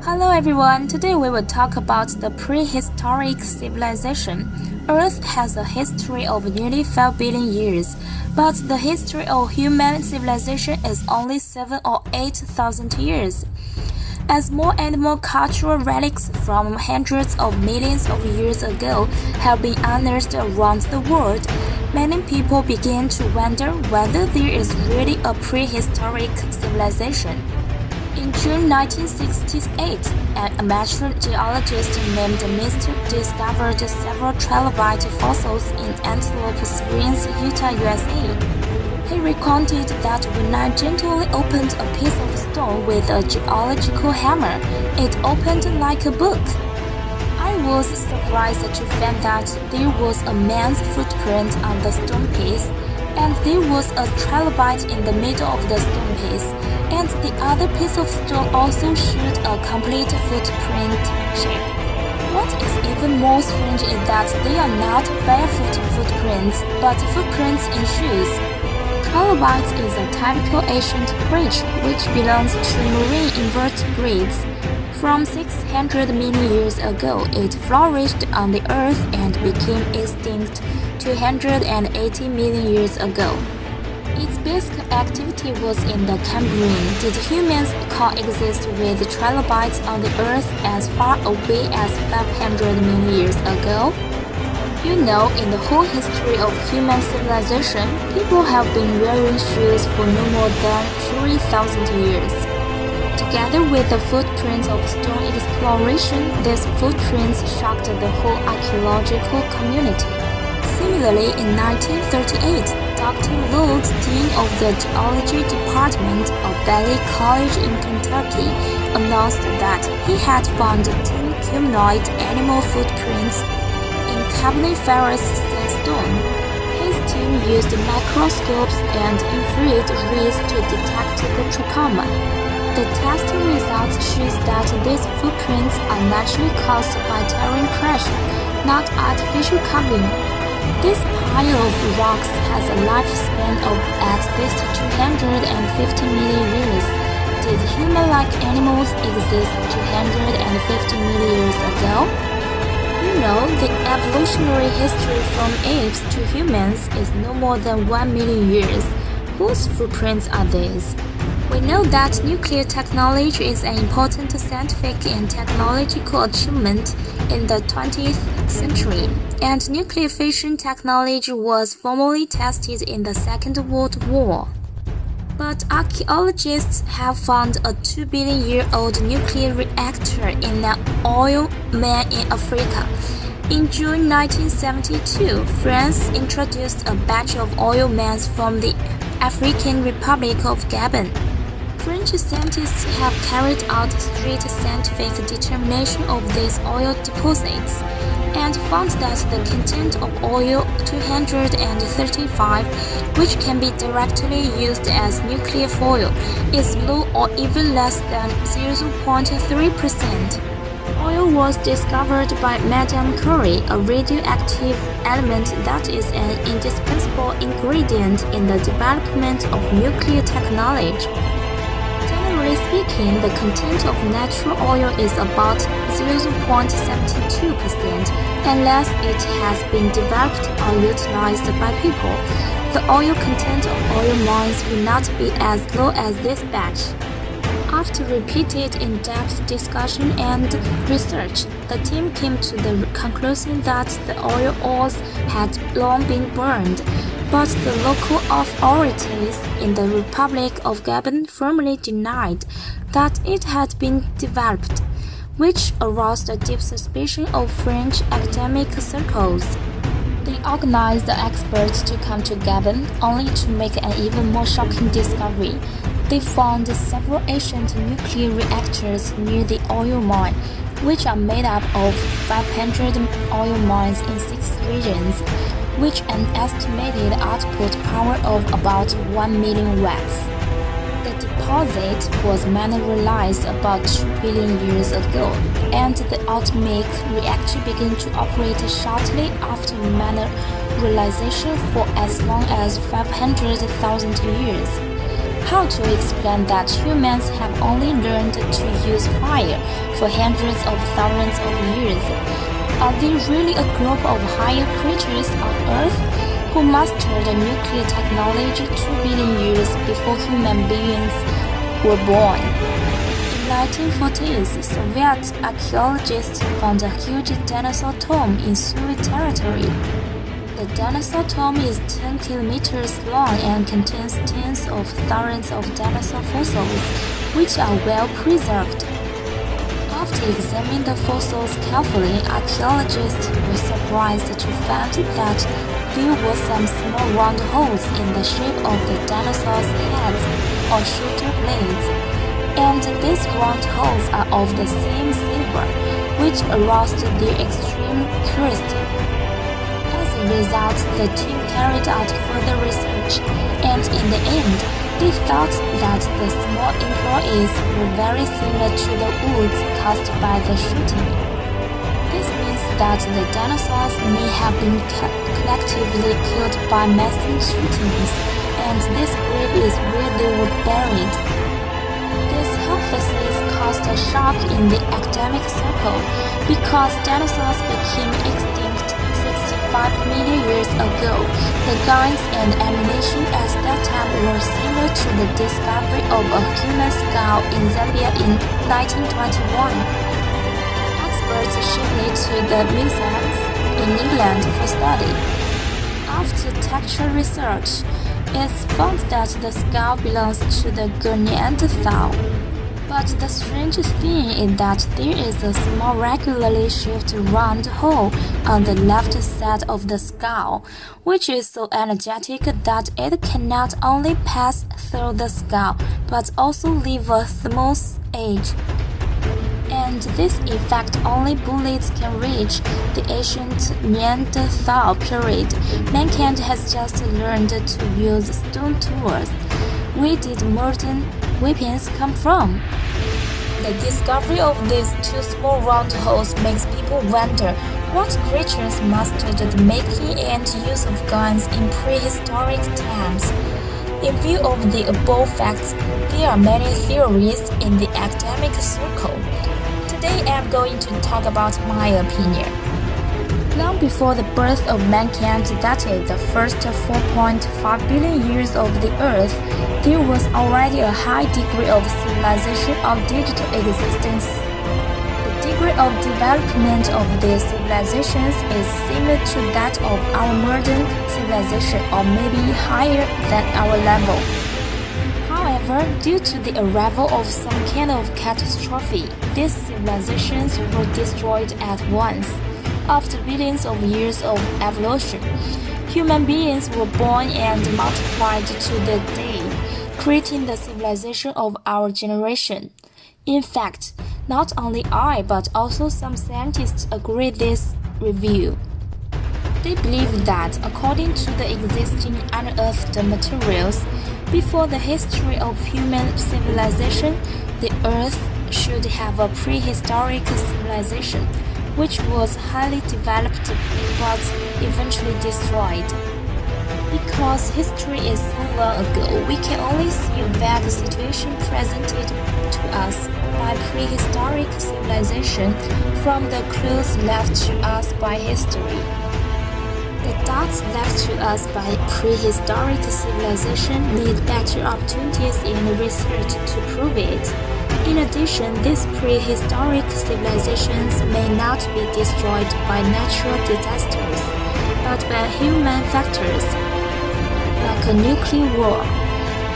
Hello everyone, today we will talk about the prehistoric civilization. Earth has a history of nearly 5 billion years, but the history of human civilization is only 7 or 8,000 years. As more and more cultural relics from hundreds of millions of years ago have been unearthed around the world, many people begin to wonder whether there is really a prehistoric civilization. In June 1968, an amateur geologist named Mr. discovered several trilobite fossils in Antelope Springs, Utah, USA. He recounted that when I gently opened a piece of stone with a geological hammer, it opened like a book. I was surprised to find that there was a man's footprint on the stone piece, and there was a trilobite in the middle of the stone piece, and the other piece of stone also showed a complete footprint shape. What is even more strange is that they are not barefoot footprints, but footprints in shoes. Trilobites is a typical ancient creature which belongs to marine invertebrates. From 600 million years ago, it flourished on the earth and became extinct 280 million years ago. Its basic activity was in the Cambrian. Did humans coexist with trilobites on the earth as far away as 500 million years ago? You know, in the whole history of human civilization, people have been wearing shoes for no more than 3,000 years. Together with the footprints of stone exploration, these footprints shocked the whole archaeological community. Similarly, in 1938, Dr. Lutz, dean of the geology department of Bailey College in Kentucky, announced that he had found 10 humanoid animal footprints in Carboniferous sandstone. His team used microscopes and infrared rays to detect the trachoma. The test results shows that these footprints are naturally caused by terrain pressure, not artificial covering. This pile of rocks has a lifespan of at least 250 million years. Did human-like animals exist 250 million years ago? You know, the evolutionary history from apes to humans is no more than 1 million years. Whose footprints are these? We know that nuclear technology is an important scientific and technological achievement in the 20th century, and nuclear fission technology was formally tested in the Second World War. But archaeologists have found a 2 billion year old nuclear reactor in an oil mine in Africa. In June 1972, France introduced a batch of oil mines from the African Republic of Gabon. French scientists have carried out strict scientific determination of these oil deposits and found that the content of oil 235, which can be directly used as nuclear fuel, is low or even less than 0.3%. Oil was discovered by Madame Curie, a radioactive element that is an indispensable ingredient in the development of nuclear technology. Generally speaking, the content of natural oil is about 0.72% unless it has been developed or utilized by people. The oil content of oil mines will not be as low as this batch. After repeated in-depth discussion and research, the team came to the conclusion that the oil ores had long been burned, but the local authorities in the Republic of Gabon firmly denied that it had been developed, which aroused a deep suspicion of French academic circles. They organized the experts to come to Gabon, only to make an even more shocking discovery. They found several ancient nuclear reactors near the oil mine, which are made up of 500 oil mines in 6 regions, which an estimated output power of about 1 million watts. The deposit was mineralized about 2 billion years ago, and the atomic reactor began to operate shortly after mineralization for as long as 500,000 years. How to explain that humans have only learned to use fire for hundreds of thousands of years? Are they really a group of higher creatures on Earth who mastered nuclear technology 2 billion years before human beings were born? In the 1940s, Soviet archaeologists found a huge dinosaur tomb in Soviet territory. The dinosaur tomb is 10 kilometers long and contains tens of thousands of dinosaur fossils, which are well preserved. After examining the fossils carefully, archaeologists were surprised to find that there were some small round holes in the shape of the dinosaurs' heads or shoulder blades, and these round holes are of the same silver, which aroused their extreme curiosity. As a result, the team carried out further research, and in the end, they thought that the small employees were very similar to the wounds caused by the shooting. This means that the dinosaurs may have been collectively killed by massive shootings, and this grave is where they were buried. This hypothesis caused a shock in the academic circle because dinosaurs became extinct 65 million years ago. The guns and ammunition at that time were similar to the discovery of a human skull in Zambia in 1921. Experts shipped it to the museums in England for study. After textual research, it's found that the skull belongs to the Neanderthal. But the strange thing is that there is a small regularly shaped round hole on the left side of the skull, which is so energetic that it can not only pass through the skull but also leave a smooth edge. And this effect only bullets can reach. The ancient Neanderthal period, mankind has just learned to use stone tools. Where did modern weapons come from? The discovery of these two small round holes makes people wonder what creatures mastered the making and use of guns in prehistoric times. In view of the above facts, there are many theories in the academic circle. Today I am going to talk about my opinion. Long before the birth of mankind, that is the first 4.5 billion years of the Earth, there was already a high degree of civilization of digital existence. The degree of development of these civilizations is similar to that of our modern civilization or maybe higher than our level. However, due to the arrival of some kind of catastrophe, these civilizations were destroyed at once. After billions of years of evolution, human beings were born and multiplied to the day, creating the civilization of our generation. In fact, not only I but also some scientists agree with this review. They believe that according to the existing unearthed materials, before the history of human civilization, the Earth should have a prehistoric civilization, which was highly developed but eventually destroyed. Because history is so long ago, we can only see a vague situation presented to us by prehistoric civilization from the clues left to us by history. The dots left to us by prehistoric civilization need better opportunities in research to prove it. In addition, these prehistoric civilizations may not be destroyed by natural disasters, but by human factors, like a nuclear war.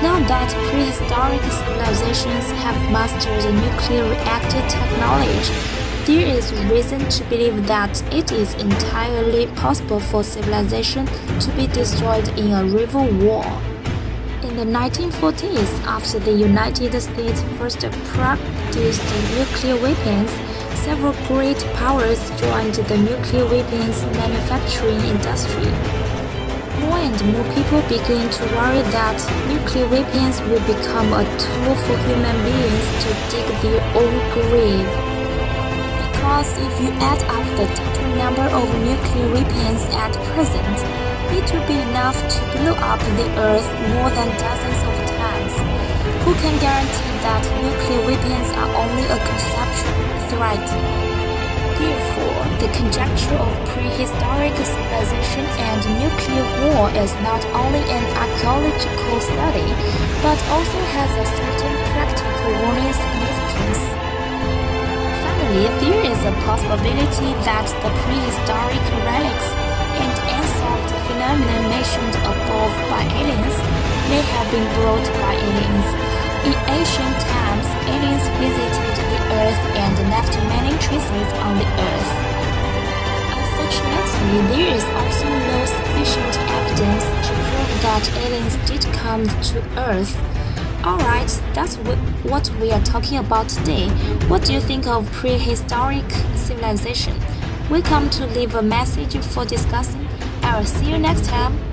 Now that prehistoric civilizations have mastered nuclear reactor technology, there is reason to believe that it is entirely possible for civilization to be destroyed in a rival war. In the 1940s, after the United States first produced nuclear weapons, several great powers joined the nuclear weapons manufacturing industry. More and more people begin to worry that nuclear weapons will become a tool for human beings to dig their own grave. Because if you add up the total number of nuclear weapons at present, it will be enough to blow up the Earth more than dozens of times. who can guarantee that nuclear weapons are only a conceptual threat? Therefore, the conjecture of prehistoric civilization and nuclear war is not only an archaeological study, but also has a certain practical warning significance. Finally, there is a possibility that the prehistoric relics and unsolved phenomena mentioned above by aliens may have been brought by aliens. In ancient times, aliens visited the Earth and left many traces on the Earth. Unfortunately, there is also no sufficient evidence to prove that aliens did come to Earth. Alright, that's what we are talking about today. What do you think of prehistoric civilization? Welcome to leave a message for discussing. I will see you next time.